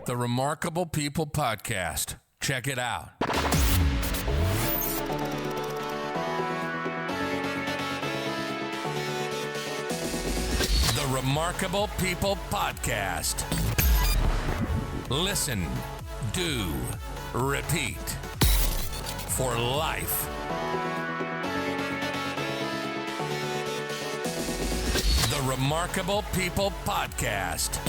The Remarkable People Podcast. Check it out. The Remarkable People Podcast. Listen, do, repeat. For life. The Remarkable People Podcast.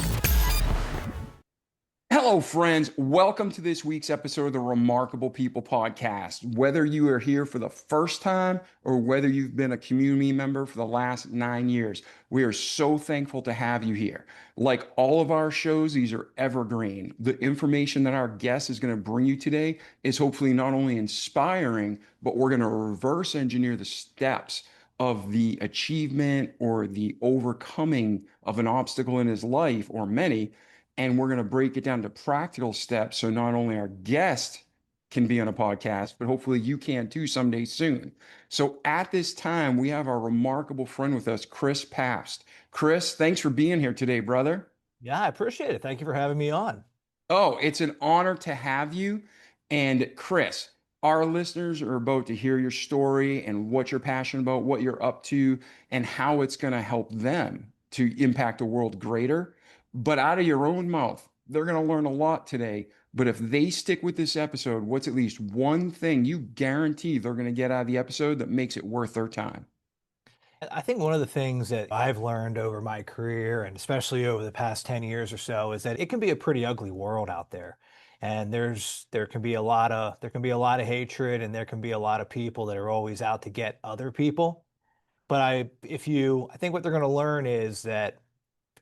Hello, friends. Welcome to this week's episode of the Remarkable People Podcast. Whether you are here for the first time or whether you've been a community member for the last 9 years, we are so thankful to have you here. Like all of our shows, these are evergreen. The information that our guest is going to bring you today is hopefully not only inspiring, but we're going to reverse engineer the steps of the achievement or the overcoming of an obstacle in his life or many. And we're going to break it down to practical steps so not only our guest can be on a podcast, but hopefully you can too someday soon. So at this time, we have our remarkable friend with us, Chris Papst. Chris, thanks for being here today, brother. Yeah, I appreciate it. Thank you for having me on. Oh, it's an honor to have you. And Chris, our listeners are about to hear your story and what you're passionate about, what you're up to, and how it's going to help them to impact the world greater. But out of your own mouth, they're going to learn a lot today. But if they stick with this episode, what's at least one thing you guarantee they're going to get out of the episode that makes it worth their time? I think one of the things that I've learned over my career, and especially over the past 10 years or so, is that it can be a pretty ugly world out there. And there can be a lot of hatred, and there can be a lot of people that are always out to get other people. But I think what they're going to learn is that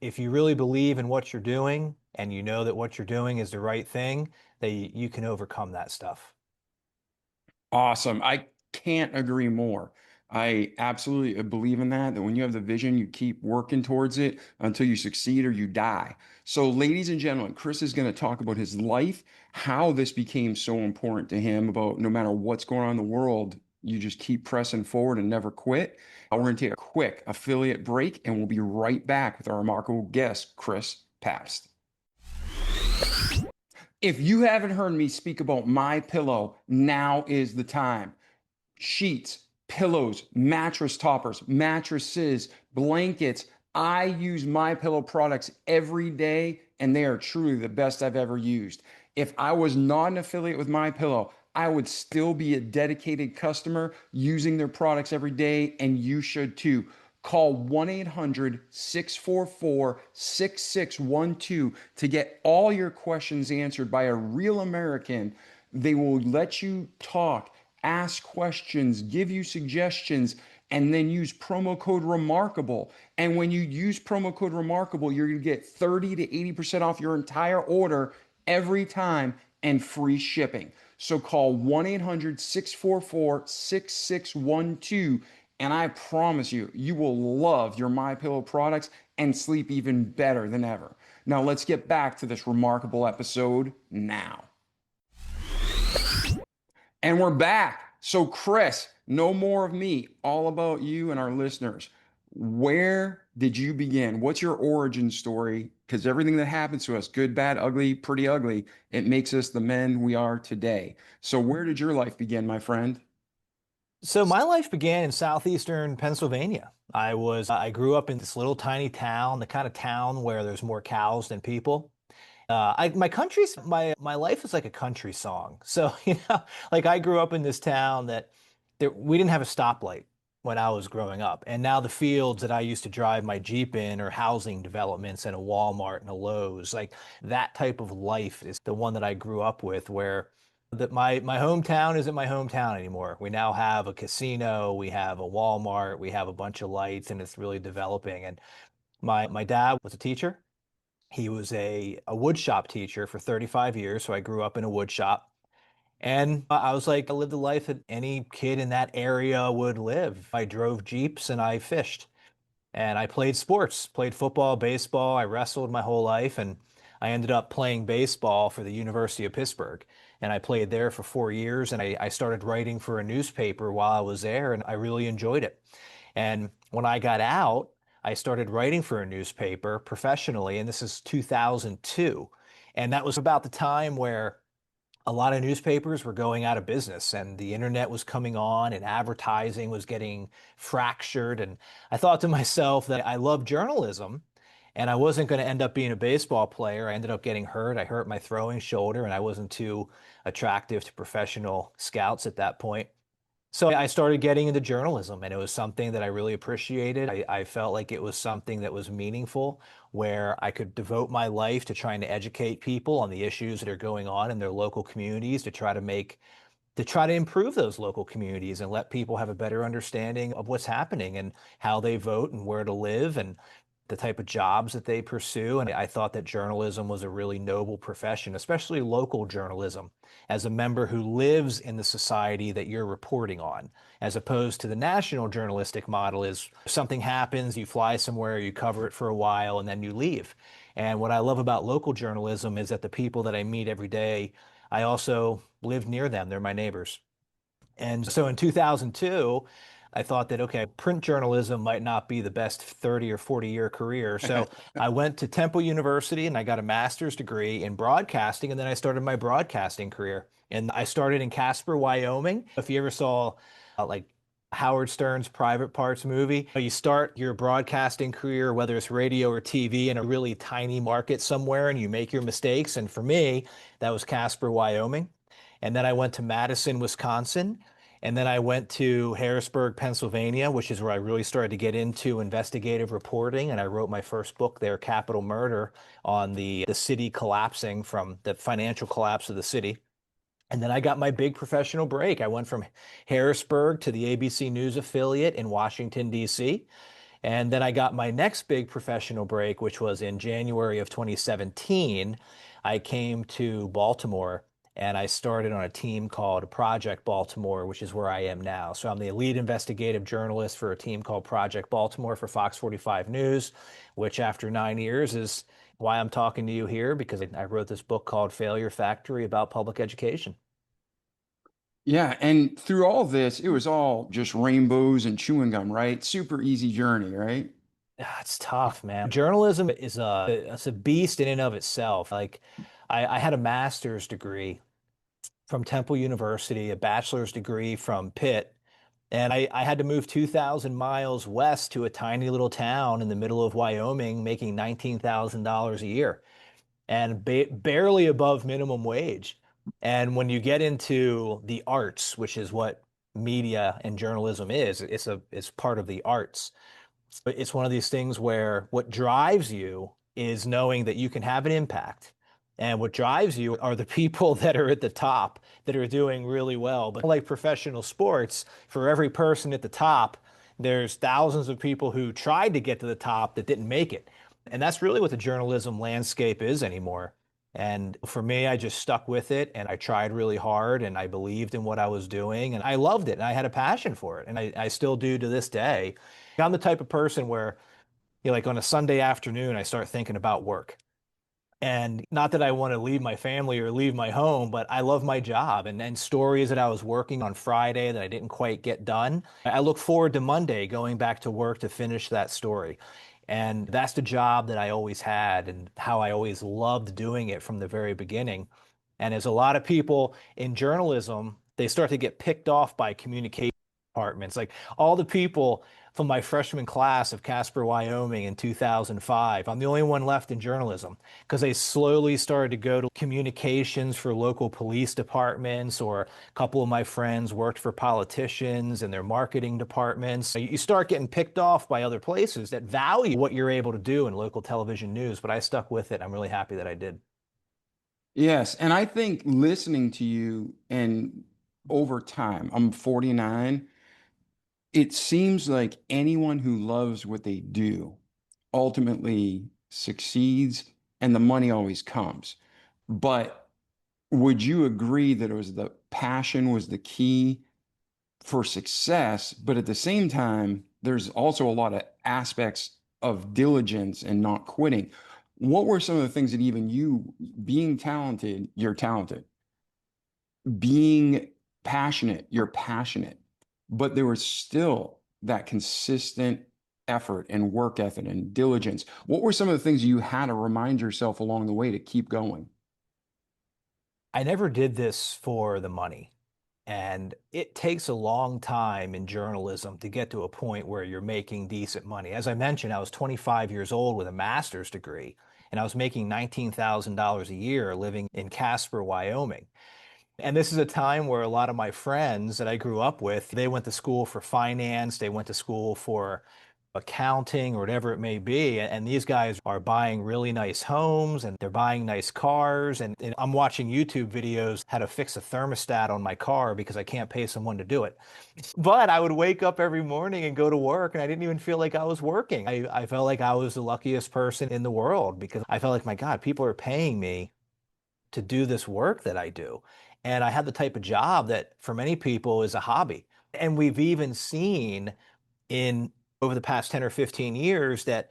if you really believe in what you're doing and you know that what you're doing is the right thing, that you can overcome that stuff. Awesome. I can't agree more. I absolutely believe in that when you have the vision, you keep working towards it until you succeed or you die. So, ladies and gentlemen, Chris is going to talk about his life, how this became so important to him, about no matter what's going on in the world, you just keep pressing forward and never quit. We're going to take a quick affiliate break and we'll be right back with our remarkable guest, Chris Papst. If you haven't heard me speak about My Pillow, now is the time. Sheets, pillows, mattress toppers, mattresses, blankets. I use My Pillow products every day and they are truly the best I've ever used. If I was not an affiliate with My Pillow, I would still be a dedicated customer using their products every day, and you should too. Call 1-800-644-6612 to get all your questions answered by a real American. They will let you talk, ask questions, give you suggestions, and then use promo code Remarkable. And when you use promo code Remarkable, you're going to get 30 to 80% off your entire order every time and free shipping. So call 1-800-644-6612, and I promise you, you will love your My Pillow products and sleep even better than ever. Now let's get back to this remarkable episode now. And we're back. So Chris, no more of me, all about you and our listeners. Where did you begin? What's your origin story? Because everything that happens to us, good, bad, ugly, pretty ugly, it makes us the men we are today. So where did your life begin, my friend? So my life began in southeastern Pennsylvania. I grew up in this little tiny town, the kind of town where there's more cows than people. My life is like a country song. So, like I grew up in this town we didn't have a stoplight when I was growing up. And now the fields that I used to drive my Jeep in are housing developments and a Walmart and a Lowe's. Like that type of life is the one that I grew up with, where my hometown isn't my hometown anymore. We now have a casino, we have a Walmart, we have a bunch of lights, and it's really developing. And my dad was a teacher. He was a wood shop teacher for 35 years, so I grew up in a wood shop. And I was like, I lived the life that any kid in that area would live. I drove Jeeps and I fished. And I played sports, played football, baseball. I wrestled my whole life. And I ended up playing baseball for the University of Pittsburgh. And I played there for 4 years. And I started writing for a newspaper while I was there. And I really enjoyed it. And when I got out, I started writing for a newspaper professionally. And this is 2002. And that was about the time where a lot of newspapers were going out of business and the internet was coming on and advertising was getting fractured. And I thought to myself that I love journalism and I wasn't going to end up being a baseball player. I ended up getting hurt. I hurt my throwing shoulder and I wasn't too attractive to professional scouts at that point. So I started getting into journalism, and it was something that I really appreciated. I felt like it was something that was meaningful, where I could devote my life to trying to educate people on the issues that are going on in their local communities to try to improve those local communities and let people have a better understanding of what's happening and how they vote and where to live and the type of jobs that they pursue. And I thought that journalism was a really noble profession, especially local journalism, as a member who lives in the society that you're reporting on, as opposed to the national journalistic model is something happens, you fly somewhere, you cover it for a while, and then you leave. And what I love about local journalism is that the people that I meet every day, I also live near them. They're my neighbors. And so in 2002, I thought that, okay, print journalism might not be the best 30 or 40-year career. So I went to Temple University and I got a master's degree in broadcasting. And then I started my broadcasting career. And I started in Casper, Wyoming. If you ever saw like Howard Stern's Private Parts movie, you start your broadcasting career, whether it's radio or TV, in a really tiny market somewhere and you make your mistakes. And for me, that was Casper, Wyoming. And then I went to Madison, Wisconsin. And then I went to Harrisburg, Pennsylvania, which is where I really started to get into investigative reporting. And I wrote my first book there, Capital Murder, on the city collapsing from the financial collapse of the city. And then I got my big professional break. I went from Harrisburg to the ABC News affiliate in Washington, D.C. And then I got my next big professional break, which was in January of 2017. I came to Baltimore and I started on a team called Project Baltimore, which is where I am now. So I'm the lead investigative journalist for a team called Project Baltimore for Fox 45 News, which after 9 years is why I'm talking to you here, because I wrote this book called Failure Factory about public education. Yeah, and through all this, it was all just rainbows and chewing gum, right? Super easy journey, right? It's tough, man. Journalism is it's a beast in and of itself. Like I had a master's degree from Temple University, a bachelor's degree from Pitt, and I had to move 2,000 miles west to a tiny little town in the middle of Wyoming, making $19,000 a year and barely above minimum wage. And when you get into the arts, which is what media and journalism is, it's part of the arts. It's one of these things where what drives you is knowing that you can have an impact. And what drives you are the people that are at the top that are doing really well. But like professional sports, for every person at the top, there's thousands of people who tried to get to the top that didn't make it. And that's really what the journalism landscape is anymore. And for me, I just stuck with it and I tried really hard and I believed in what I was doing and I loved it and I had a passion for it. And I still do to this day. I'm the type of person where, like on a Sunday afternoon, I start thinking about work. And not that I want to leave my family or leave my home, but I love my job and stories that I was working on Friday that I didn't quite get done. I look forward to Monday going back to work to finish that story. And that's the job that I always had and how I always loved doing it from the very beginning. And as a lot of people in journalism, they start to get picked off by communication departments. Like all the people from my freshman class of Casper, Wyoming in 2005, I'm the only one left in journalism because they slowly started to go to communications for local police departments, or a couple of my friends worked for politicians and their marketing departments. So you start getting picked off by other places that value what you're able to do in local television news, but I stuck with it. I'm really happy that I did. Yes, and I think listening to you and over time, I'm 49, it seems like anyone who loves what they do ultimately succeeds and the money always comes. But would you agree that it was the passion was the key for success, but at the same time, there's also a lot of aspects of diligence and not quitting. What were some of the things that even you, being talented, you're talented, being passionate, you're passionate, but there was still that consistent effort and work ethic and diligence. What were some of the things you had to remind yourself along the way to keep going? I never did this for the money. And it takes a long time in journalism to get to a point where you're making decent money. As I mentioned, I was 25 years old with a master's degree, and I was making $19,000 a year living in Casper, Wyoming. And this is a time where a lot of my friends that I grew up with, they went to school for finance, they went to school for accounting or whatever it may be. And these guys are buying really nice homes and they're buying nice cars. And I'm watching YouTube videos how to fix a thermostat on my car because I can't pay someone to do it. But I would wake up every morning and go to work and I didn't even feel like I was working. I felt like I was the luckiest person in the world because I felt like, my God, people are paying me to do this work that I do. And I had the type of job that for many people is a hobby. And we've even seen in over the past 10 or 15 years that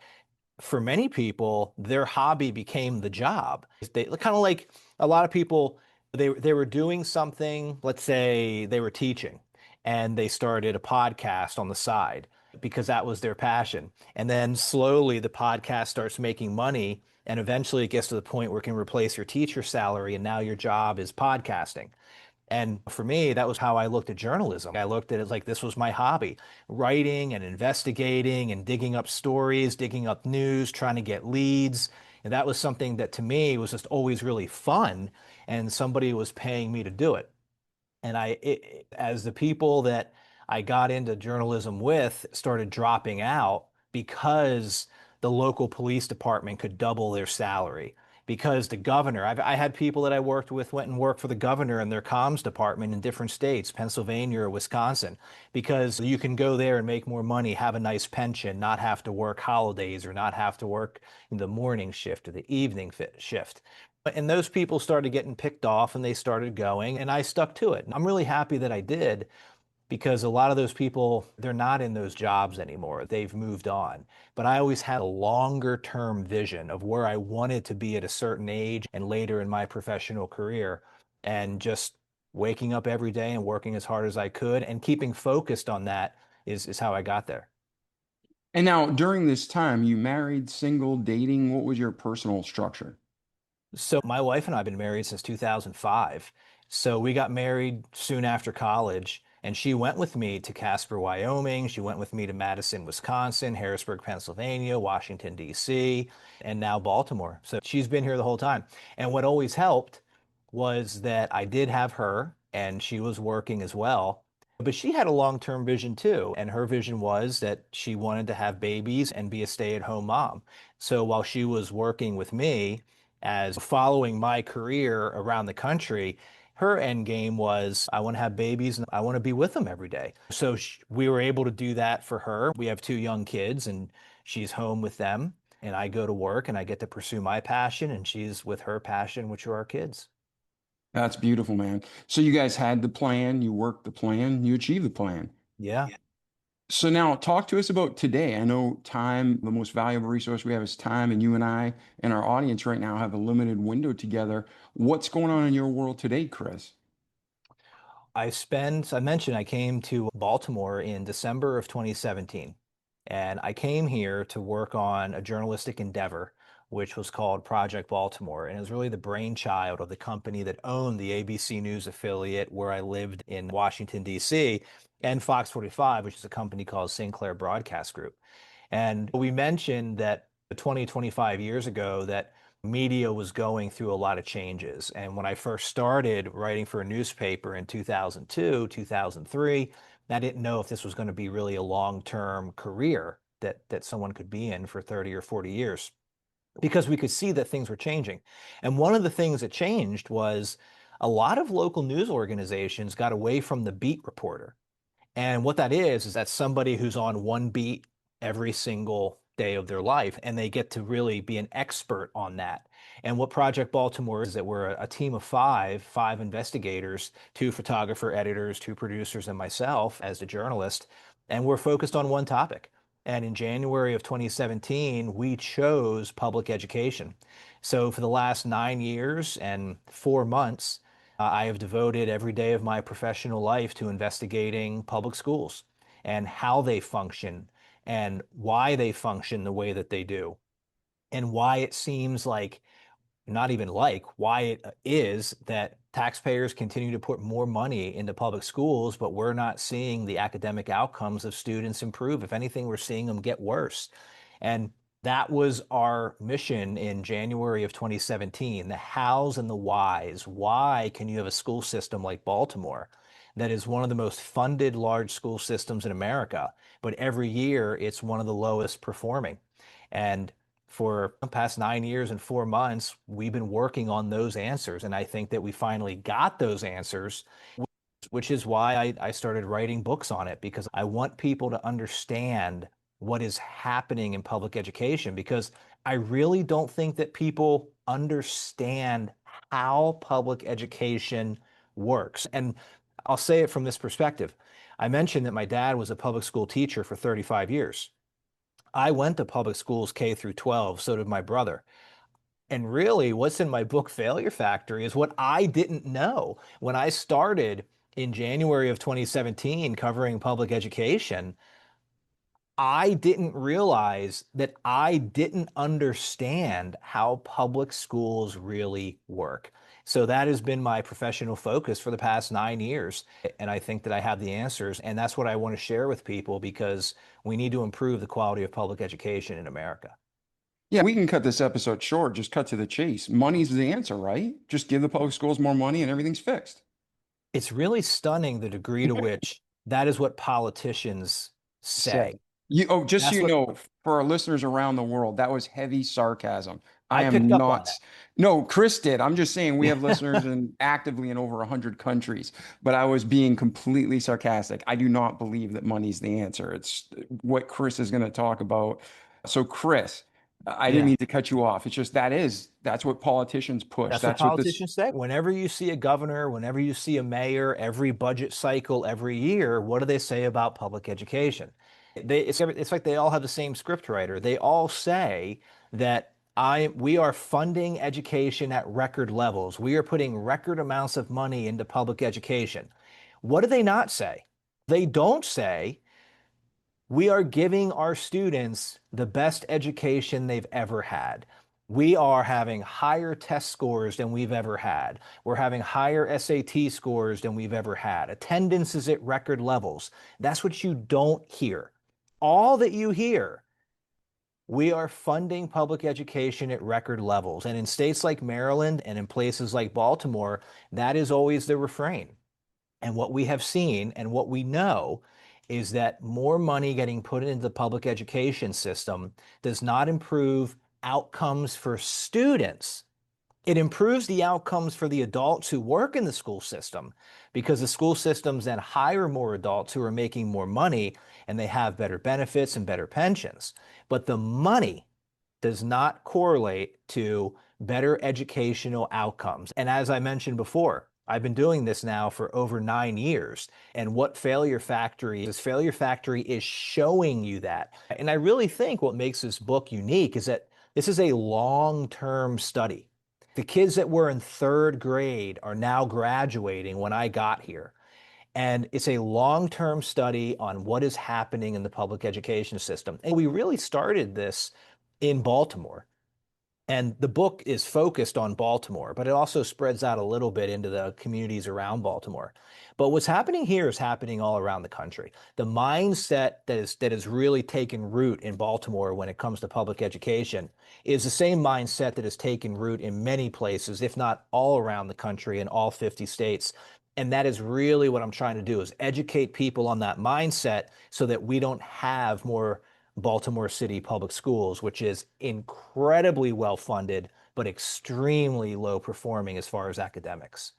for many people, their hobby became the job. They kind of like a lot of people, they were doing something, let's say they were teaching and they started a podcast on the side because that was their passion. And then slowly the podcast starts making money and eventually it gets to the point where it can replace your teacher salary and now your job is podcasting. And for me, that was how I looked at journalism. I looked at it like this was my hobby, writing and investigating and digging up stories, digging up news, trying to get leads. And that was something that to me was just always really fun. And somebody was paying me to do it. And as the people that I got into journalism with started dropping out because the local police department could double their salary, because the governor, I had people that I worked with went and worked for the governor in their comms department in different states, Pennsylvania or Wisconsin, because you can go there and make more money, have a nice pension, not have to work holidays or not have to work in the morning shift or the evening shift. And those people started getting picked off and they started going, and I stuck to it. And I'm really happy that I did because a lot of those people, they're not in those jobs anymore. They've moved on. But I always had a longer term vision of where I wanted to be at a certain age and later in my professional career. And just waking up every day and working as hard as I could and keeping focused on that is how I got there. And now, during this time, you married, single, dating, what was your personal structure? So my wife and I have been married since 2005. So we got married soon after college, and she went with me to Casper, Wyoming. She went with me to Madison, Wisconsin, Harrisburg, Pennsylvania, Washington, D.C., and now Baltimore. So she's been here the whole time. And what always helped was that I did have her, and she was working as well. But she had a long-term vision too, and her vision was that she wanted to have babies and be a stay-at-home mom. So while she was working with me, as following my career around the country, her end game was I want to have babies and I want to be with them every day. So we were able to do that for her. We have two young kids and she's home with them. And I go to work and I get to pursue my passion and she's with her passion, which are our kids. That's beautiful, man. So you guys had the plan, you worked the plan, you achieved the plan. Yeah. So now talk to us about today. I know time, the most valuable resource we have is time, and you and I and our audience right now have a limited window together. What's going on in your world today, Chris? I mentioned I came to Baltimore in December of 2017. And I came here to work on a journalistic endeavor, which was called Project Baltimore. And it was really the brainchild of the company that owned the ABC News affiliate where I lived in Washington, D.C., and Fox 45, which is a company called Sinclair Broadcast Group. And we mentioned that 20, 25 years ago that media was going through a lot of changes. And when I first started writing for a newspaper in 2002, 2003, I didn't know if this was going to be really a long-term career that someone could be in for 30 or 40 years because we could see that things were changing. And one of the things that changed was a lot of local news organizations got away from the beat reporter. And what that is that somebody who's on one beat every single day of their life, and they get to really be an expert on that. And what Project Baltimore is that we're a team of five investigators, two photographer editors, two producers, and myself as the journalist, and we're focused on one topic. And in January of 2017, we chose public education. So for the last 9 years and 4 months, I have devoted every day of my professional life to investigating public schools and how they function and why they function the way that they do and why it seems like not even like, why it is that taxpayers continue to put more money into public schools, but we're not seeing the academic outcomes of students improve. If anything, we're seeing them get worse. And that was our mission in January of 2017, the hows and the whys. Why can you have a school system like Baltimore that is one of the most funded large school systems in America, but every year it's one of the lowest performing? And for the past 9 years and 4 months, we've been working on those answers. And I think that we finally got those answers, which is why I started writing books on it, because I want people to understand what is happening in public education, because I really don't think that people understand how public education works. And I'll say it from this perspective. I mentioned that my dad was a public school teacher for 35 years. I went to public schools K through 12, so did my brother. And really, what's in my book, Failure Factory, is what I didn't know. When I started in January of 2017 covering public education, I didn't realize that I didn't understand how public schools really work. So that has been my professional focus for the past 9 years. And I think that I have the answers. And that's what I want to share with people, because we need to improve the quality of public education in America. Yeah, we can cut this episode short, just cut to the chase. Money's the answer, right? Just give the public schools more money and everything's fixed. It's really stunning the degree to which that is what politicians Say. say. Just so That's you what know, for our listeners around the world, that was heavy sarcasm. I I picked am up on not. that. No, Chris did. I'm just saying we Yeah. have listeners in actively in over 100 countries, but I was being completely sarcastic. I do not believe that money's the answer. It's what Chris is going to talk about. So, Chris, I didn't Yeah. mean to cut you off. It's just that's what politicians push. That's what That's what this. politicians say. Whenever you see a governor, whenever you see a mayor, every budget cycle, every year, what do they say about public education? It's like they all have the same scriptwriter. They all say that we are funding education at record levels. We are putting record amounts of money into public education. What do they not say? They don't say we are giving our students the best education they've ever had. We are having higher test scores than we've ever had. We're having higher SAT scores than we've ever had. Attendance is at record levels. That's what you don't hear. All that you hear, we are funding public education at record levels. And in states like Maryland and in places like Baltimore, that is always the refrain. And what we have seen and what we know is that more money getting put into the public education system does not improve outcomes for students. It improves the outcomes for the adults who work in the school system, because the school systems then hire more adults who are making more money and they have better benefits and better pensions. But the money does not correlate to better educational outcomes. And as I mentioned before, I've been doing this now for over 9 years. And what Failure Factory is showing you that. And I really think what makes this book unique is that this is a long-term study. The kids that were in third grade are now graduating when I got here. And it's a long-term study on what is happening in the public education system. And we really started this in Baltimore. And the book is focused on Baltimore, but it also spreads out a little bit into the communities around Baltimore. But what's happening here is happening all around the country. The mindset that is really taken root in Baltimore when it comes to public education is the same mindset that has taken root in many places, if not all around the country in all 50 states. And that is really what I'm trying to do, is educate people on that mindset so that we don't have more Baltimore City Public Schools, which is incredibly well funded, but extremely low performing as far as academics.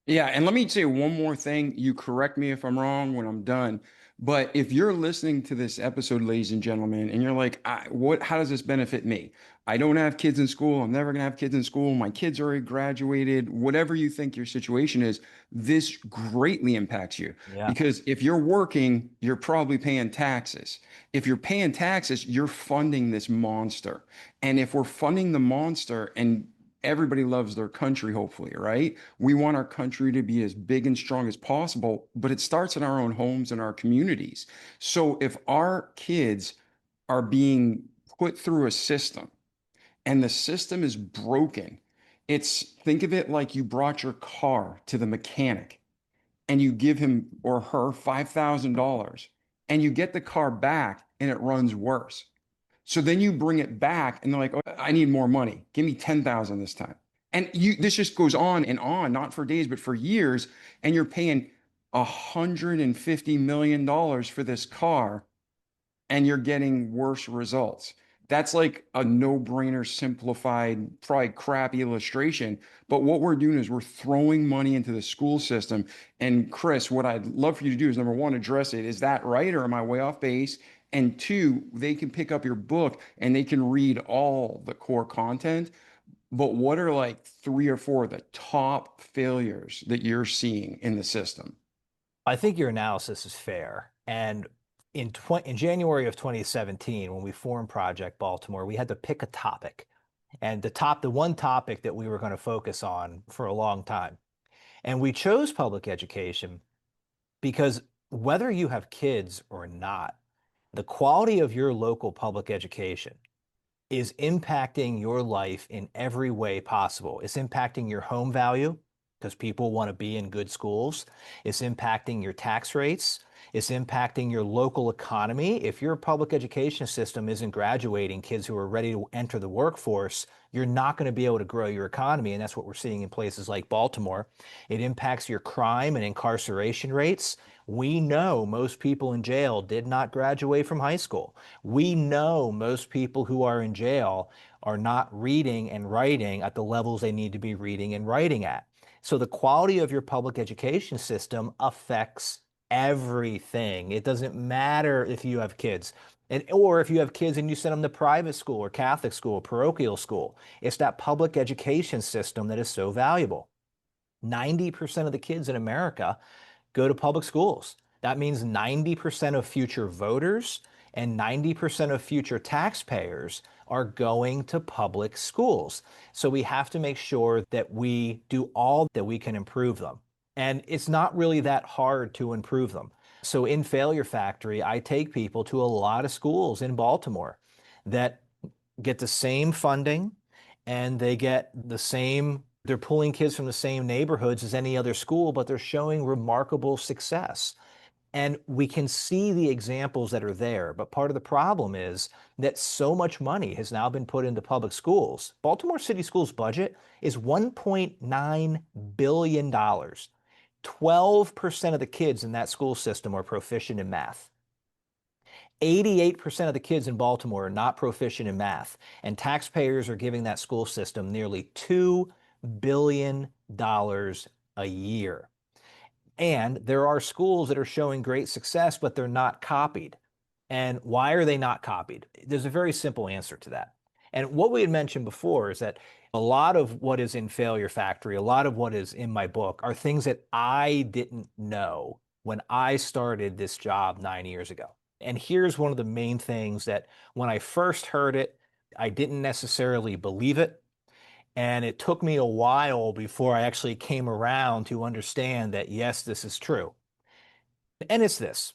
Yeah, and let me say one more thing. You correct me if I'm wrong when I'm done. But if you're listening to this episode, ladies and gentlemen, and you're like, how does this benefit me? I don't have kids in school. I'm never going to have kids in school. My kids already graduated. Whatever you think your situation is, this greatly impacts you. Yeah. Because if you're working, you're probably paying taxes. If you're paying taxes, you're funding this monster. And if we're funding the monster, and everybody loves their country, hopefully, right? We want our country to be as big and strong as possible, but it starts in our own homes and our communities. So if our kids are being put through a system and the system is broken, Think of it like you brought your car to the mechanic and you give him or her $5,000 and you get the car back and it runs worse. So then you bring it back and they're like, oh, I need more money. Give me 10,000 this time. And this just goes on and on, not for days, but for years. And you're paying $150 million for this car and you're getting worse results. That's like a no-brainer, simplified, probably crap illustration. But what we're doing is we're throwing money into the school system. And Chris, what I'd love for you to do is, number one, address it. Is that right, or am I way off base? And two, they can pick up your book and they can read all the core content. But what are like three or four of the top failures that you're seeing in the system? I think your analysis is fair. And in January of 2017, when we formed Project Baltimore, we had to pick a topic. And the one topic that we were going to focus on for a long time. And we chose public education because whether you have kids or not, the quality of your local public education is impacting your life in every way possible. It's impacting your home value because people want to be in good schools. It's impacting your tax rates. It's impacting your local economy. If your public education system isn't graduating kids who are ready to enter the workforce, you're not going to be able to grow your economy. And that's what we're seeing in places like Baltimore. It impacts your crime and incarceration rates. We know most people in jail did not graduate from high school. We know most people who are in jail are not reading and writing at the levels they need to be reading and writing at. So the quality of your public education system affects everything. It doesn't matter if you have kids. Or if you have kids and you send them to private school or Catholic school, or parochial school. It's that public education system that is so valuable. 90% of the kids in America go to public schools. That means 90% of future voters and 90% of future taxpayers are going to public schools. So we have to make sure that we do all that we can improve them. And it's not really that hard to improve them. So in Failure Factory, I take people to a lot of schools in Baltimore that get the same funding and they're pulling kids from the same neighborhoods as any other school, but they're showing remarkable success. And we can see the examples that are there. But part of the problem is that so much money has now been put into public schools. Baltimore City Schools' budget is $1.9 billion. 12% of the kids in that school system are proficient in math. 88% of the kids in Baltimore are not proficient in math, and taxpayers are giving that school system nearly $2 billion a year. And there are schools that are showing great success, but they're not copied. And why are they not copied? There's a very simple answer to that. And what we had mentioned before is that a lot of what is in Failure Factory, a lot of what is in my book are things that I didn't know when I started this job 9 years ago. And here's one of the main things that when I first heard it, I didn't necessarily believe it. And it took me a while before I actually came around to understand that, yes, this is true. And it's this.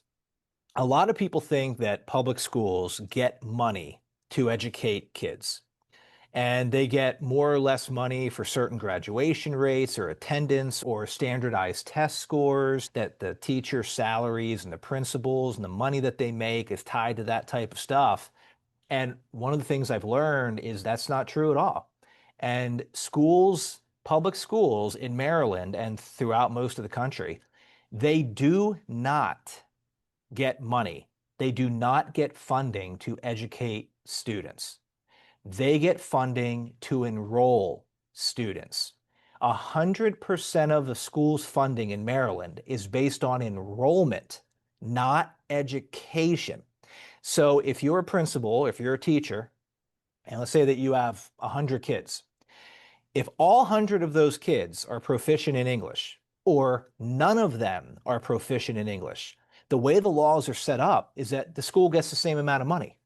A lot of people think that public schools get money to educate kids. And they get more or less money for certain graduation rates or attendance or standardized test scores, that the teacher salaries and the principals and the money that they make is tied to that type of stuff. And one of the things I've learned is that's not true at all. And schools, public schools in Maryland and throughout most of the country, they do not get money. They do not get funding to educate students. They get funding to enroll students. 100% of the school's funding in Maryland is based on enrollment, not education. So if you're a principal, if you're a teacher, and let's say that you have 100 kids, if all 100 of those kids are proficient in English, or none of them are proficient in English, the way the laws are set up is that the school gets the same amount of money.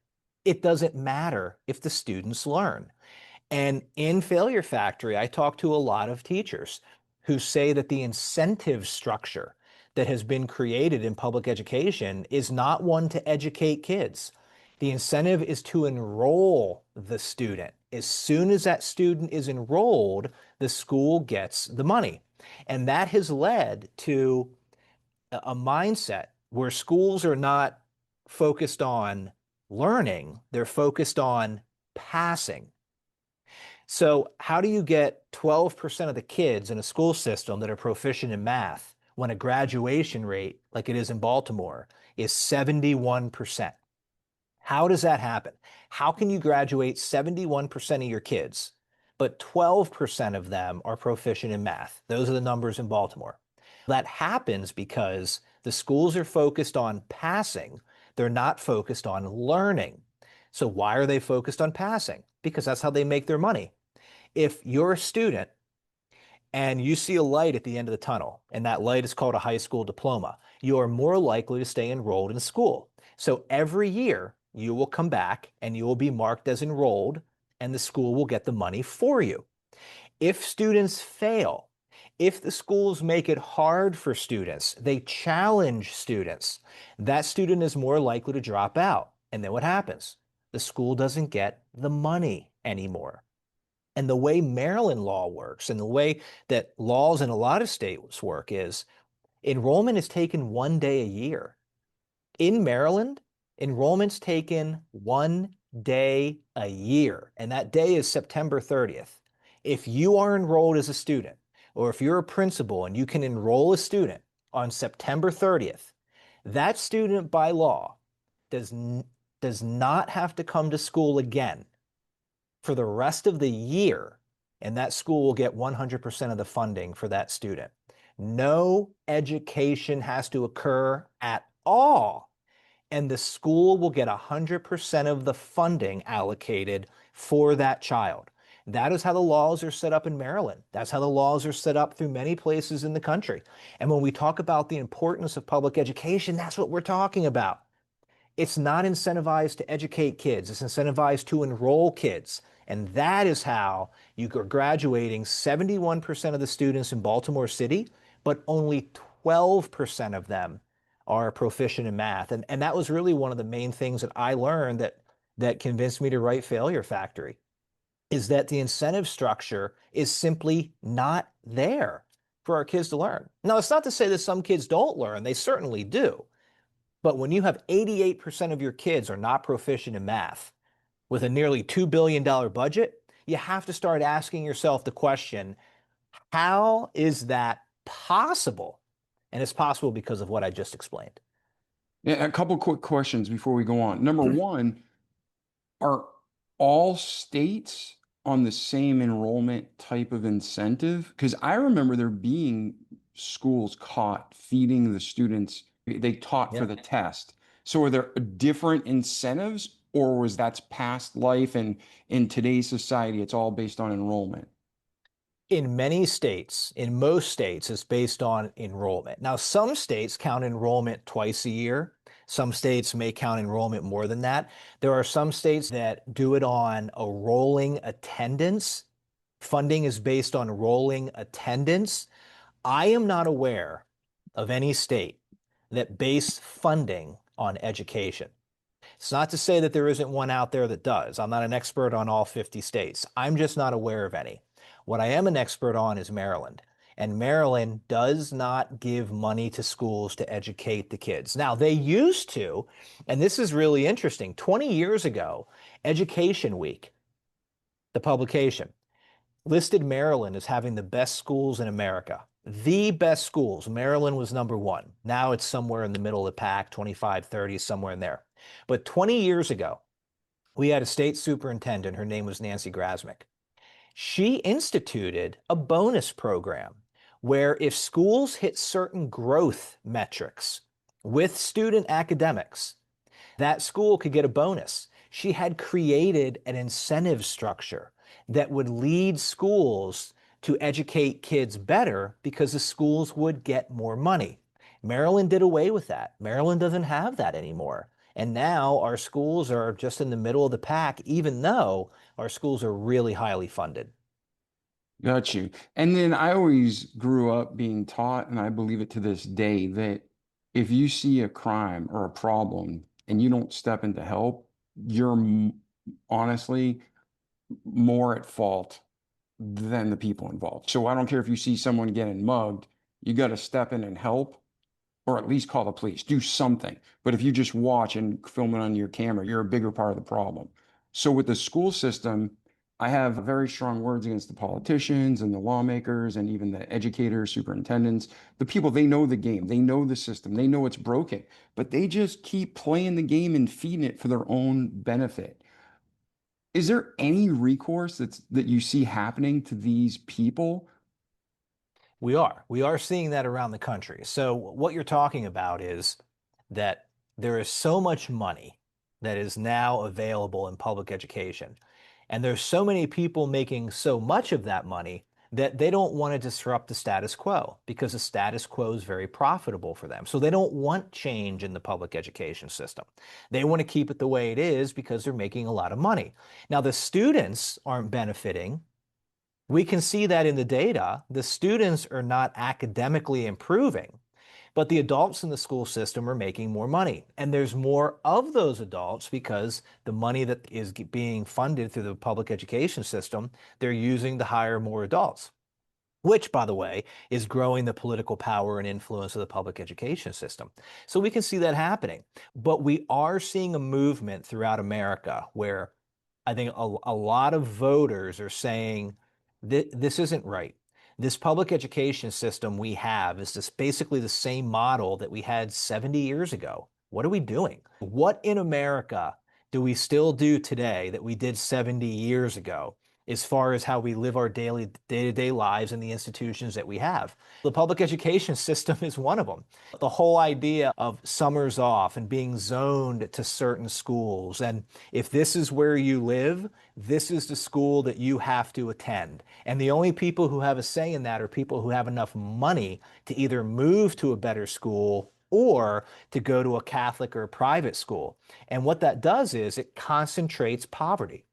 It doesn't matter if the students learn. And in Failure Factory, I talk to a lot of teachers who say that the incentive structure that has been created in public education is not one to educate kids. The incentive is to enroll the student. As soon as that student is enrolled, the school gets the money. And that has led to a mindset where schools are not focused on learning, they're focused on passing. So, how do you get 12% of the kids in a school system that are proficient in math when a graduation rate, like it is in Baltimore, is 71%? How does that happen? How can you graduate 71% of your kids, but 12% of them are proficient in math? Those are the numbers in Baltimore. That happens because the schools are focused on passing. They're not focused on learning. So why are they focused on passing? Because that's how they make their money. If you're a student and you see a light at the end of the tunnel, and that light is called a high school diploma, you are more likely to stay enrolled in school. So every year, you will come back and you will be marked as enrolled, and the school will get the money for you. If students fail, if the schools make it hard for students, they challenge students, that student is more likely to drop out. And then what happens? The school doesn't get the money anymore. And the way Maryland law works and the way that laws in a lot of states work is enrollment is taken 1 day a year. In Maryland, enrollment's taken 1 day a year, and that day is September 30th. If you are enrolled as a student, or if you're a principal and you can enroll a student on September 30th, that student by law does, does not have to come to school again for the rest of the year, and that school will get 100% of the funding for that student. No education has to occur at all, and the school will get 100% of the funding allocated for that child. That is how the laws are set up in Maryland. That's how the laws are set up through many places in the country. And when we talk about the importance of public education, that's what we're talking about. It's not incentivized to educate kids. It's incentivized to enroll kids. And that is how you are graduating 71% of the students in Baltimore City, but only 12% of them are proficient in math. And that was really one of the main things that I learned that convinced me to write Failure Factory, is that the incentive structure is simply not there for our kids to learn. Now, it's not to say that some kids don't learn. They certainly do. But when you have 88% of your kids are not proficient in math with a nearly $2 billion budget, you have to start asking yourself the question, how is that possible? And it's possible because of what I just explained. Yeah, a couple quick questions before we go on. Number one, are all states on the same enrollment type of incentive? Because I remember there being schools caught feeding the students they taught for Yeah. the test. So are there different incentives, or was that's past life and in today's society, it's all based on enrollment? In many states, in most states, it's based on enrollment. Now, some states count enrollment twice a year. Some states may count enrollment more than that. There are some states that do it on a rolling attendance. Funding is based on rolling attendance. I am not aware of any state that base funding on education. It's not to say that there isn't one out there that does. I'm not an expert on all 50 states. I'm just not aware of any. What I am an expert on is Maryland. And Maryland does not give money to schools to educate the kids. Now, they used to, and this is really interesting. 20 years ago, Education Week, the publication, listed Maryland as having the best schools in America. The best schools. Maryland was number one. Now it's somewhere in the middle of the pack, 25, 30, somewhere in there. But 20 years ago, we had a state superintendent. Her name was Nancy Grasmick. She instituted a bonus program where if schools hit certain growth metrics with student academics, that school could get a bonus. She had created an incentive structure that would lead schools to educate kids better because the schools would get more money. Maryland did away with that. Maryland doesn't have that anymore. And now our schools are just in the middle of the pack, even though our schools are really highly funded. Got you. And then I always grew up being taught, and I believe it to this day, that if you see a crime or a problem and you don't step in to help, you're honestly more at fault than the people involved. So I don't care if you see someone getting mugged, you got to step in and help, or at least call the police, do something. But if you just watch and film it on your camera, you're a bigger part of the problem. So with the school system, I have very strong words against the politicians and the lawmakers and even the educators, superintendents, the people. They know the game, they know the system, they know it's broken, but they just keep playing the game and feeding it for their own benefit. Is there any recourse that you see happening to these people? We are seeing that around the country. So what you're talking about is that there is so much money that is now available in public education. And there's so many people making so much of that money that they don't want to disrupt the status quo because the status quo is very profitable for them. So they don't want change in the public education system. They want to keep it the way it is because they're making a lot of money. Now, the students aren't benefiting. We can see that in the data. The students are not academically improving, but the adults in the school system are making more money. And there's more of those adults because the money that is being funded through the public education system, they're using to hire more adults, which, by the way, is growing the political power and influence of the public education system. So we can see that happening. But we are seeing a movement throughout America where I think a lot of voters are saying this isn't right. This public education system we have is this basically the same model that we had 70 years ago. What are we doing? What in America do we still do today that we did 70 years ago as far as how we live our daily day-to-day lives in the institutions that we have? The public education system is one of them. The whole idea of summers off and being zoned to certain schools, and if this is where you live, this is the school that you have to attend. And the only people who have a say in that are people who have enough money to either move to a better school or to go to a Catholic or a private school. And what that does is it concentrates poverty.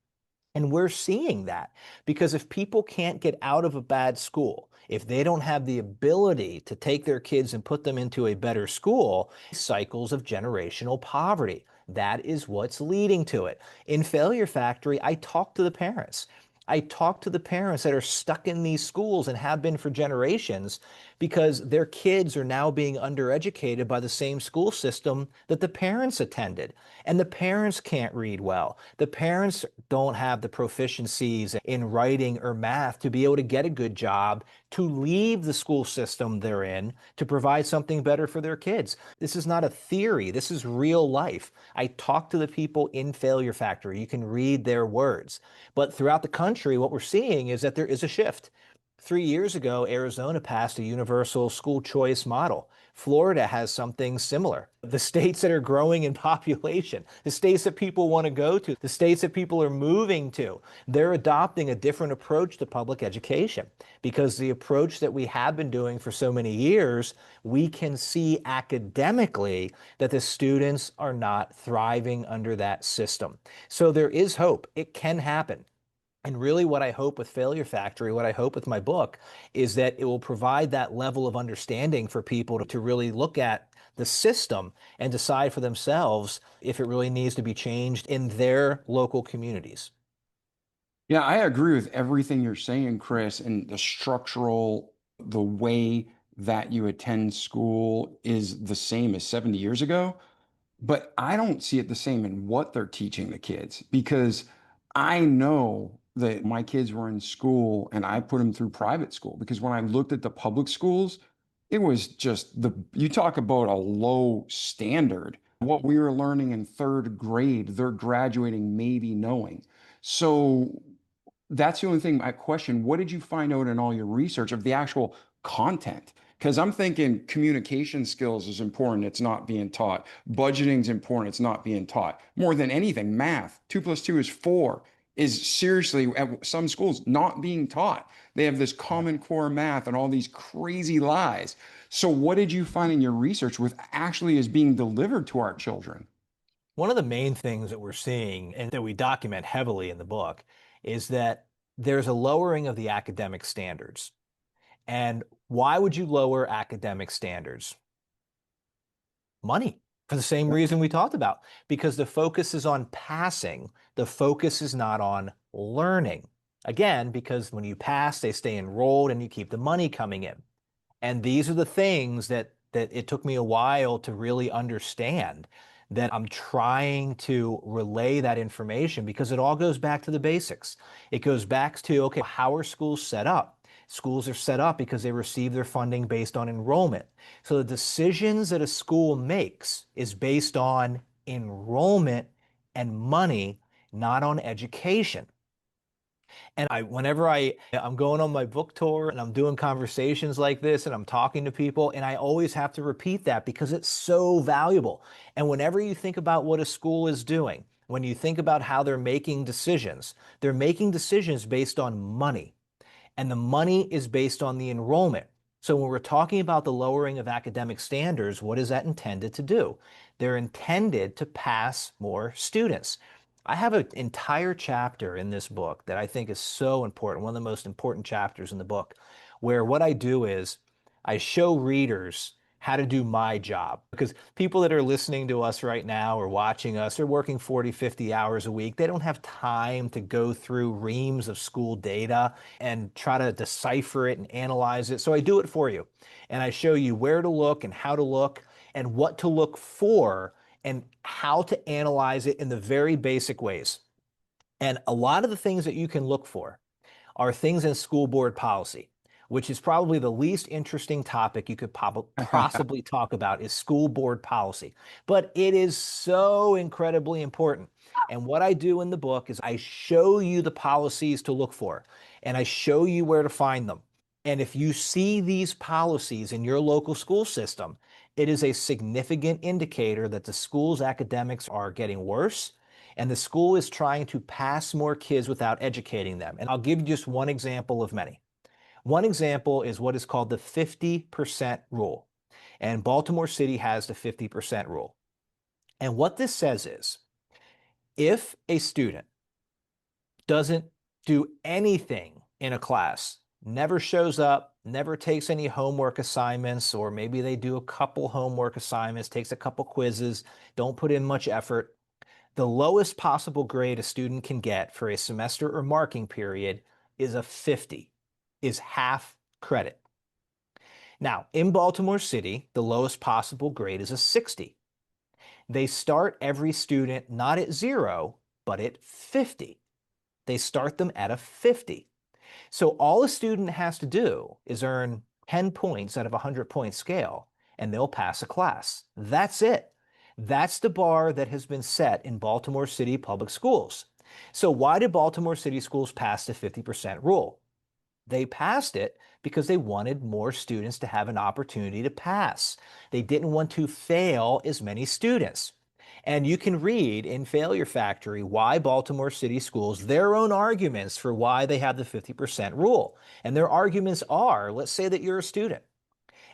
And we're seeing that because if people can't get out of a bad school, if they don't have the ability to take their kids and put them into a better school, cycles of generational poverty. That is what's leading to it. In Failure Factory, I talk to the parents. I talk to the parents that are stuck in these schools and have been for generations because their kids are now being undereducated by the same school system that the parents attended. And the parents can't read well. The parents don't have the proficiencies in writing or math to be able to get a good job, to leave the school system they're in, to provide something better for their kids. This is not a theory. This is real life. I talk to the people in Failure Factory. You can read their words. But throughout the country, what we're seeing is that there is a shift. 3 years ago, Arizona passed a universal school choice model. Florida has something similar. The states that are growing in population, the states that people want to go to, the states that people are moving to, they're adopting a different approach to public education because the approach that we have been doing for so many years, we can see academically that the students are not thriving under that system. So there is hope. It can happen. And really what I hope with Failure Factory, what I hope with my book, is that it will provide that level of understanding for people to really look at the system and decide for themselves if it really needs to be changed in their local communities. Yeah, I agree with everything you're saying, Chris, and the way that you attend school is the same as 70 years ago. But I don't see it the same in what they're teaching the kids because I know that my kids were in school and I put them through private school because when I looked at the public schools, it was just you talk about a low standard. What we were learning in third grade, they're graduating maybe knowing. So that's the only thing I question. What did you find out in all your research of the actual content? Because I'm thinking communication skills is important. It's not being taught. Budgeting is important. It's not being taught. More than anything, math, 2 + 2 is 4, is seriously at some schools not being taught. They have this Common Core math and all these crazy lies. So what did you find in your research with actually is being delivered to our children? One of the main things that we're seeing and that we document heavily in the book is that there's a lowering of the academic standards. And why would you lower academic standards? Money, for the same reason we talked about, because the focus is on passing. The focus is not on learning. Again, because when you pass, they stay enrolled and you keep the money coming in. And these are the things that it took me a while to really understand, that I'm trying to relay that information, because it all goes back to the basics. It goes back to, okay, how are schools set up? Schools are set up because they receive their funding based on enrollment. So the decisions that a school makes is based on enrollment and money, not on education. And whenever I'm going on my book tour and I'm doing conversations like this and I'm talking to people, and I always have to repeat that because it's so valuable. And whenever you think about what a school is doing, when you think about how they're making decisions based on money, and the money is based on the enrollment. So when we're talking about the lowering of academic standards, what is that intended to do? They're intended to pass more students. I have an entire chapter in this book that I think is so important, one of the most important chapters in the book, where what I do is I show readers how to do my job. Because people that are listening to us right now or watching us are working 40, 50 hours a week. They don't have time to go through reams of school data and try to decipher it and analyze it. So I do it for you. And I show you where to look and how to look and what to look for and how to analyze it in the very basic ways. And a lot of the things that you can look for are things in school board policy, which is probably the least interesting topic you could possibly talk about, is school board policy. But it is so incredibly important. And what I do in the book is I show you the policies to look for, and I show you where to find them. And if you see these policies in your local school system, it is a significant indicator that the school's academics are getting worse and the school is trying to pass more kids without educating them. And I'll give you just one example of many. One example is what is called the 50% rule. And Baltimore City has the 50% rule. And what this says is, if a student doesn't do anything in a class, never shows up, never takes any homework assignments, or maybe they do a couple homework assignments, takes a couple quizzes, don't put in much effort, the lowest possible grade a student can get for a semester or marking period is a 50, is half credit. Now, in Baltimore City, the lowest possible grade is a 60. They start every student not at 0, but at 50. They start them at a 50. So all a student has to do is earn 10 points out of a 100-point scale, and they'll pass a class. That's it. That's the bar that has been set in Baltimore City public schools. So why did Baltimore City schools pass the 50% rule? They passed it because they wanted more students to have an opportunity to pass. They didn't want to fail as many students. And you can read in Failure Factory why Baltimore City schools, their own arguments for why they have the 50% rule. And their arguments are, let's say that you're a student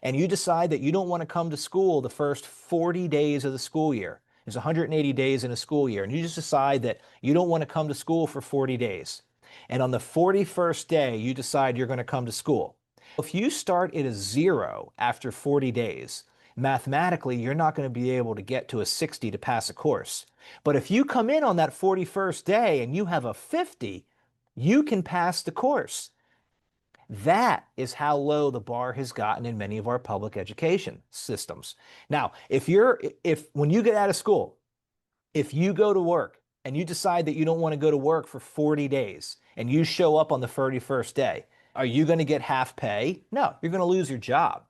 and you decide that you don't want to come to school the first 40 days of the school year. There's 180 days in a school year, and you just decide that you don't want to come to school for 40 days. And on the 41st day, you decide you're going to come to school. If you start at a 0 after 40 days, mathematically, you're not going to be able to get to a 60 to pass a course. But if you come in on that 41st day and you have a 50, you can pass the course. That is how low the bar has gotten in many of our public education systems. Now, if when you get out of school, if you go to work and you decide that you don't want to go to work for 40 days and you show up on the 31st day, are you going to get half pay? No, you're going to lose your job.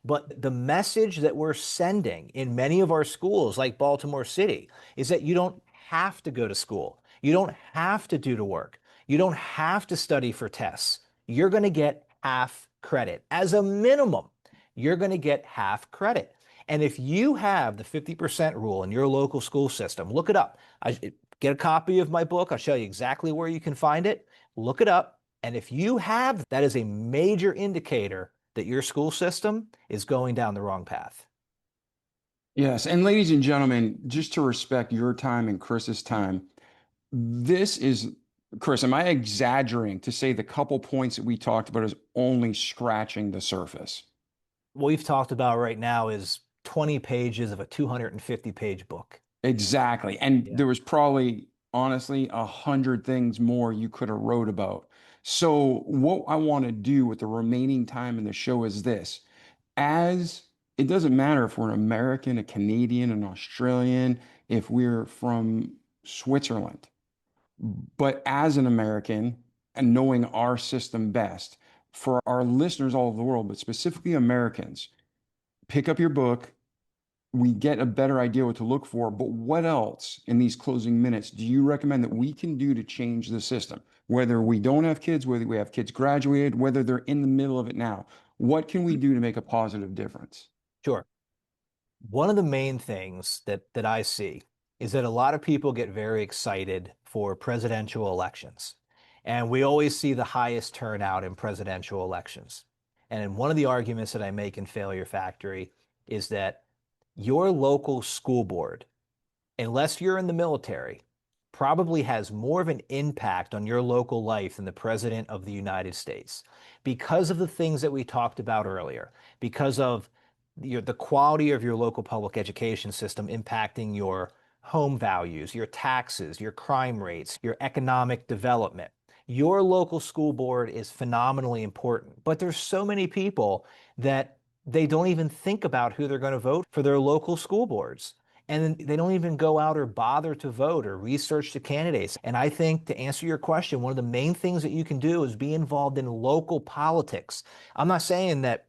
But the message that we're sending in many of our schools, like Baltimore City, is that you don't have to go to school. You don't have to do the work. You don't have to study for tests. You're going to get half credit. As a minimum, you're going to get half credit. And if you have the 50% rule in your local school system, look it up. Get a copy of my book. I'll show you exactly where you can find it. Look it up. And if you have, that is a major indicator that your school system is going down the wrong path. Yes. And ladies and gentlemen, just to respect your time and Chris's time, this is, Chris, am I exaggerating to say the couple points that we talked about is only scratching the surface? What we've talked about right now is 20 pages of a 250-page book. Exactly. And Yeah. there was probably honestly 100 things more you could have wrote about. So what I want to do with the remaining time in the show is this. As it doesn't matter if we're an American, a Canadian, an Australian, if we're from Switzerland, but as an American and knowing our system best, for our listeners all over the world, but specifically Americans, pick up your book. We get a better idea what to look for. But what else in these closing minutes do you recommend that we can do to change the system? Whether we don't have kids, whether we have kids graduated, whether they're in the middle of it now, what can we do to make a positive difference? Sure. One of the main things that I see is that a lot of people get very excited for presidential elections. And we always see the highest turnout in presidential elections. And one of the arguments that I make in Failure Factory is that your local school board, unless you're in the military, probably has more of an impact on your local life than the President of the United States because of the things that we talked about earlier, because of the quality of your local public education system impacting your home values, your taxes, your crime rates, your economic development. Your local school board is phenomenally important, but there's so many people that they don't even think about who they're going to vote for their local school boards. And they don't even go out or bother to vote or research the candidates. And I think to answer your question, one of the main things that you can do is be involved in local politics. I'm not saying that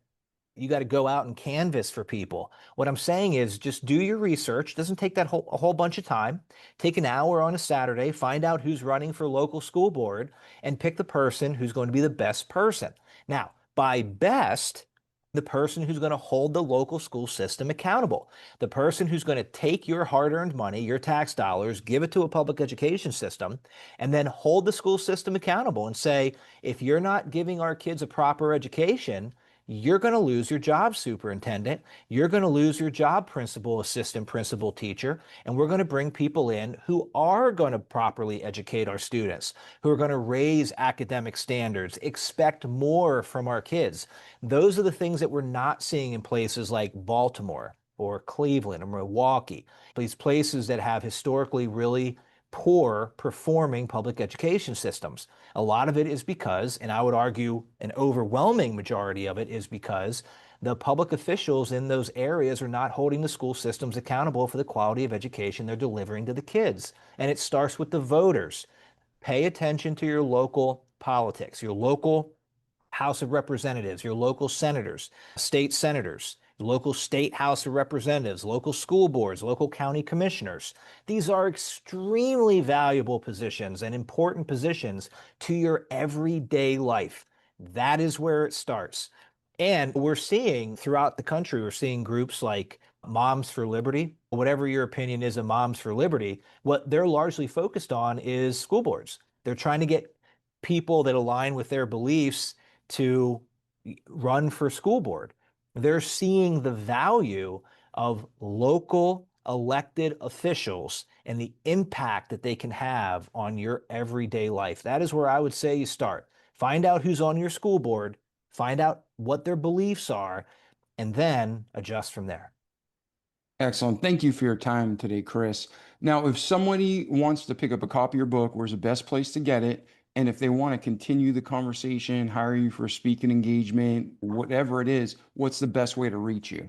you got to go out and canvas for people. What I'm saying is just do your research. It doesn't take a whole bunch of time. Take an hour on a Saturday, find out who's running for local school board, and pick the person who's going to be the best person. Now, by best, the person who's going to hold the local school system accountable, the person who's going to take your hard-earned money, your tax dollars, give it to a public education system, and then hold the school system accountable and say, if you're not giving our kids a proper education, you're going to lose your job, superintendent. You're going to lose your job, principal, assistant principal, teacher. And we're going to bring people in who are going to properly educate our students, who are going to raise academic standards, expect more from our kids. Those are the things that we're not seeing in places like Baltimore or Cleveland or Milwaukee, these places that have historically really poor performing public education systems. A lot of it is because, and I would argue an overwhelming majority of it is because the public officials in those areas are not holding the school systems accountable for the quality of education they're delivering to the kids. And it starts with the voters. Pay attention to your local politics, your local House of Representatives, your local senators, state senators, local state House of Representatives, local school boards, local county commissioners. These are extremely valuable positions and important positions to your everyday life. That is where it starts. And we're seeing throughout the country, we're seeing groups like Moms for Liberty, whatever your opinion is of Moms for Liberty, what they're largely focused on is school boards. They're trying to get people that align with their beliefs to run for school board. They're seeing the value of local elected officials and the impact that they can have on your everyday life. That is where I would say you start. Find out who's on your school board, find out what their beliefs are, and then adjust from there. Excellent. Thank you for your time today, Chris. Now, if somebody wants to pick up a copy of your book, where's the best place to get it? And if they want to continue the conversation, hire you for a speaking engagement, whatever it is, what's the best way to reach you?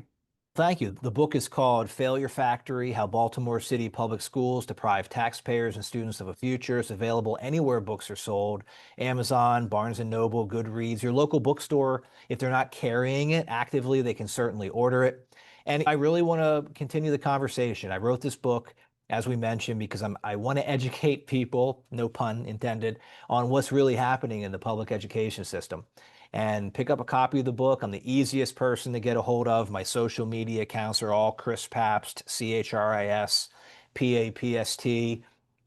Thank you. The book is called Failure Factory: How Baltimore City Public Schools Deprive Taxpayers and Students of a Future. It's available anywhere books are sold: Amazon, Barnes and Noble, Goodreads, your local bookstore. If they're not carrying it actively, they can certainly order it. And I really want to continue the conversation. I wrote this book, as we mentioned, because I want to educate people, no pun intended, on what's really happening in the public education system. And pick up a copy of the book. I'm the easiest person to get a hold of. My social media accounts are all Chris Papst, ChrisPapst,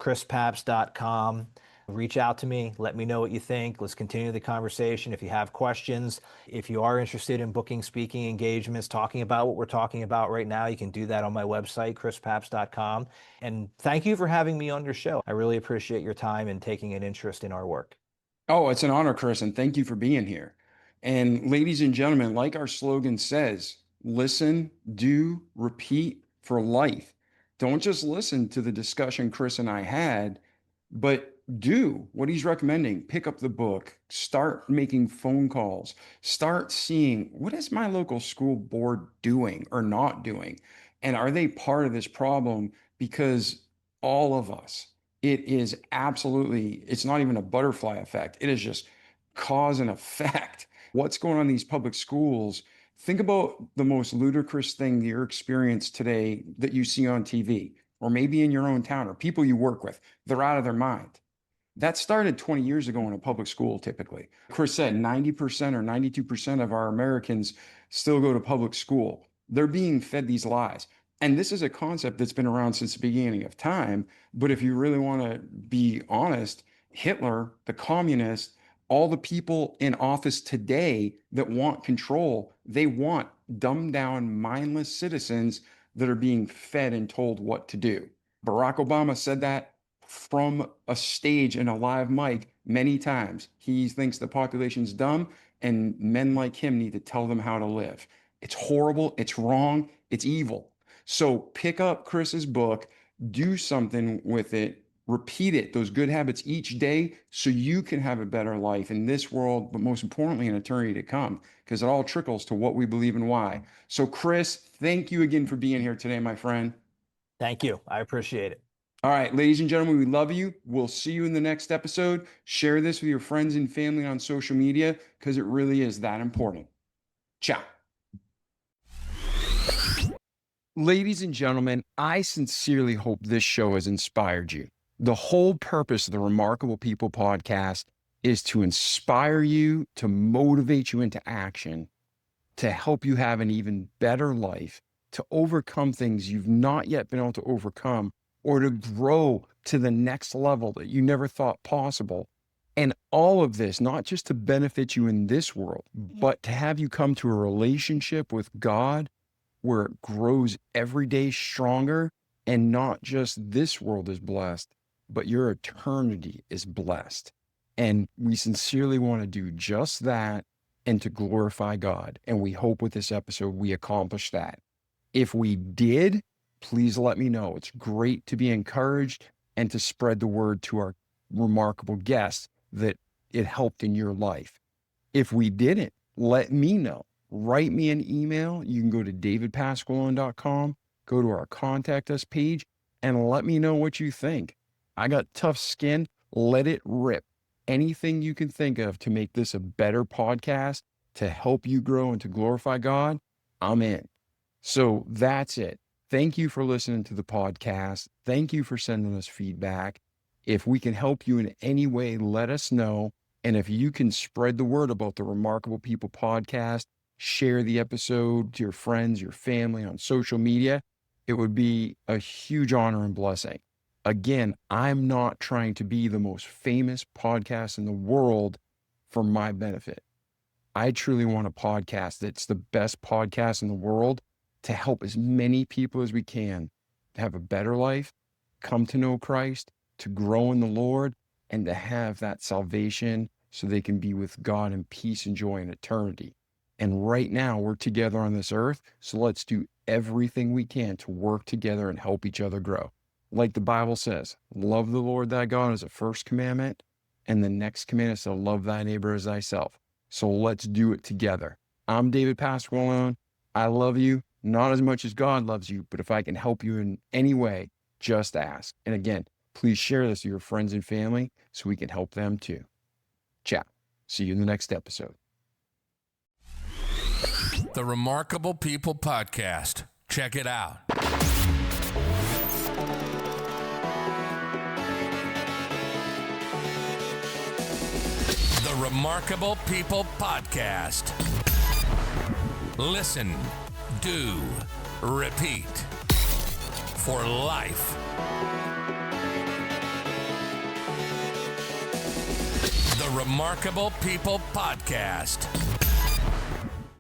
chrispapst.com. Reach out to me. Let me know what you think. Let's continue the conversation. If you have questions, if you are interested in booking speaking engagements, talking about what we're talking about right now, you can do that on my website, chrispapst.com. And thank you for having me on your show. I really appreciate your time and taking an interest in our work. Oh, it's an honor, Chris, and thank you for being here. And ladies and gentlemen, like our slogan says, listen, do, repeat for life. Don't just listen to the discussion Chris and I had. but do what he's recommending. Pick up the book, start making phone calls, start seeing what is my local school board doing or not doing? And are they part of this problem? Because all of us, it is absolutely, it's not even a butterfly effect. It is just cause and effect. What's going on in these public schools? Think about the most ludicrous thing that you're experiencing today that you see on TV, or maybe in your own town, or people you work with. They're out of their mind. That started 20 years ago in a public school, typically. Chris said 90% or 92% of our Americans still go to public school. They're being fed these lies. And this is a concept that's been around since the beginning of time. But if you really want to be honest, Hitler, the communist, all the people in office today that want control, they want dumbed down, mindless citizens that are being fed and told what to do. Barack Obama said that from a stage in a live mic many times. He thinks the population's dumb and men like him need to tell them how to live. It's horrible, it's wrong, it's evil. So pick up Chris's book, do something with it, repeat it, those good habits each day, so you can have a better life in this world, but most importantly, in eternity to come, because it all trickles to what we believe and why. So Chris, thank you again for being here today, my friend. Thank you. I appreciate it. All right, ladies and gentlemen, we love you. We'll see you in the next episode. Share this with your friends and family on social media, because it really is that important. Ciao. Ladies and gentlemen, I sincerely hope this show has inspired you. The whole purpose of the Remarkable People podcast is to inspire you, to motivate you into action, to help you have an even better life, to overcome things you've not yet been able to overcome, or to grow to the next level that you never thought possible. And all of this, not just to benefit you in this world, but to have you come to a relationship with God where it grows every day stronger, and not just this world is blessed, but your eternity is blessed. And we sincerely want to do just that and to glorify God. And we hope with this episode, we accomplish that. If we did, please let me know. It's great to be encouraged and to spread the word to our remarkable guests that it helped in your life. If we didn't, let me know. Write me an email. You can go to davidpasqualone.com, go to our contact us page, and let me know what you think. I got tough skin. Let it rip. Anything you can think of to make this a better podcast, to help you grow and to glorify God, I'm in. So that's it. Thank you for listening to the podcast. Thank you for sending us feedback. If we can help you in any way, let us know. And if you can spread the word about the Remarkable People podcast, share the episode to your friends, your family on social media, it would be a huge honor and blessing. Again, I'm not trying to be the most famous podcast in the world for my benefit. I truly want a podcast that's the best podcast in the world to help as many people as we can to have a better life, come to know Christ, to grow in the Lord, and to have that salvation so they can be with God in peace and joy in eternity. And right now we're together on this earth, so let's do everything we can to work together and help each other grow. Like the Bible says, love the Lord thy God is the first commandment, and the next commandment is to love thy neighbor as thyself. So let's do it together. I'm David Pasqualone. I love you, not as much as God loves you, but if I can help you in any way, just ask. And again, please share this with your friends and family so we can help them too. Ciao. See you in the next episode. The Remarkable People Podcast. Check it out. The Remarkable People Podcast. Listen, do, repeat. For life. The Remarkable People Podcast.